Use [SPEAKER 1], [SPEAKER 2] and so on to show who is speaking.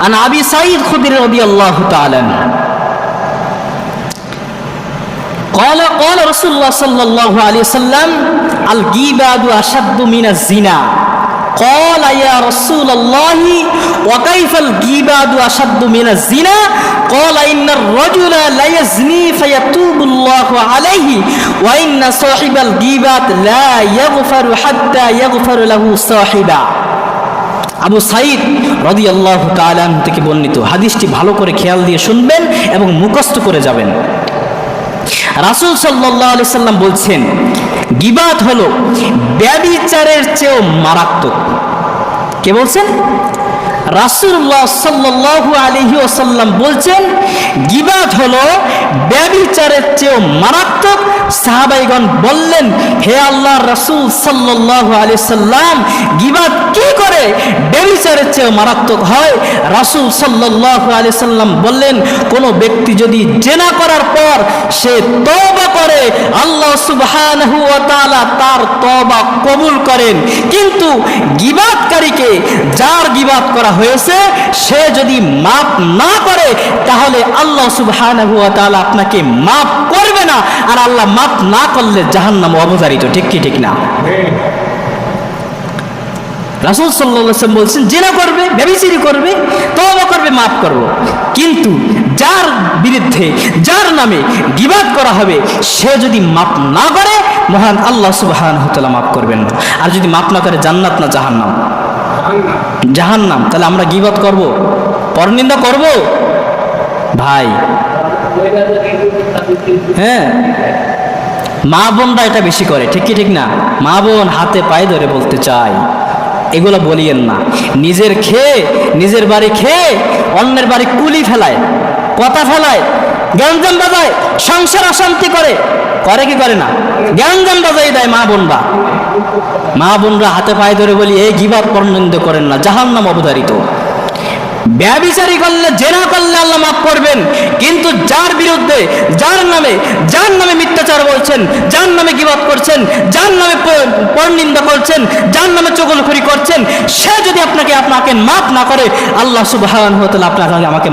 [SPEAKER 1] আন আবি সাঈদ খুদরি রাদিয়াল্লাহু তাআলা قال رسول الله صلى الله عليه وسلم الغيبة أشد من الزنا قال يا رسول الله وكيف الغيبة أشد من الزنا قال إن الرجل لا يزني فيتوب الله عليه وإن صاحب الغيبة لا يغفر حتى يغفر له صاحبه আবু সাঈদ রাদিয়াল্লাহু তাআলা থেকে বর্ণিত। হাদিসটি ভালো করে খেয়াল দিয়ে শুনবেন এবং মুখস্থ করে যাবেন। রাসূল সাল্লাল্লাহু আলাইহি সাল্লাম বলছেন, গীবাত হলো ব্যভিচারের চেয়েও মারাত্মক। কে বলছেন? রাসূলুল্লাহ সাল্লাল্লাহু আলাইহি ওয়াসাল্লাম বলছেন, গীবাত হলো ব্যভিচারের চেয়েও মারাত্মক। সাহাবাইগণ বললেন, হে আল্লাহর রাসূল সাল্লাল্লাহু আলাইহি সাল্লাম, গীবাত কি করে ব্যভিচারের চেয়েও মারাত্মক হয়? রাসূল সাল্লাল্লাহু আলাইহি সাল্লাম বললেন, কোন ব্যক্তি যদি জিনা করার পর সে তওবা করে, আল্লাহ সুবহানাহু ওয়া তাআলা তার তওবা কবুল করেন। কিন্তু গীবাতকারীকে, যার গীবাত করা হয়েছে, সে যদি মাফ না করে তাহলে আল্লাহ সুবহানাহু ওয়া তাআলা আপনাকে মাফ করবে না, আর আল্লাহ মাফ না করলে জাহান্নামে অবধারিত। ঠিক কি ঠিক না? রাসূল সাল্লাল্লাহু আলাইহি ওয়াসাল্লাম বলছেন, জিনা করবে, ব্যভিচারী করবে, তওবা করবে, মাফ করব। কিন্তু যার বিরুদ্ধে, যার নামে গীবাত করা হবে, সে যদি মাফ না করে, মহান আল্লাহ সুবহানাহু ওয়া তাআলা মাফ করবেন না। আর যদি মাফ না করে, জান্নাত না জাহান্নাম? জাহান্নাম। তাহলে আমরা গীবাত করব, পরনিন্দা করব? ভাই, হ্যাঁ, মা বোনরা এটা বেশি করে। ঠিক কি ঠিক না? মা বোন হাতে পায়ে ধরে বলতে চাই, এগুলো বলিয়েন না। নিজের খেয়ে, নিজের বাড়ি খেয়ে অন্যের বাড়ি কুলি ফেলায়, কথা ফেলায়, গ্যাঞ্জাম বাজায়, সংসার অশান্তি করে। করে কি করে না? গ্যাঞ্জাম বাজাই দেয় মা বোনরা। মা বোনরা হাতে পায়ে ধরে বলি, এই গীবাত পরনিন্দা করেন না, জাহান্নাম অবধারিত। ব্যভিচারী করলে, জেনা করলে আল্লাহ মাফ করবেন, কিন্তু যার বিরুদ্ধে, যার নামে মিথ্যাচার বলছেন, যার নামে গীবাত করছেন, যার নামে পরনিন্দা করছেন, যার নামে চগলখড়ি করছেন, সে যদি আপনাকে মাফ না করে, আল্লাহ সুবহানাহু ওয়া তাআলা আপনাকে আমাকে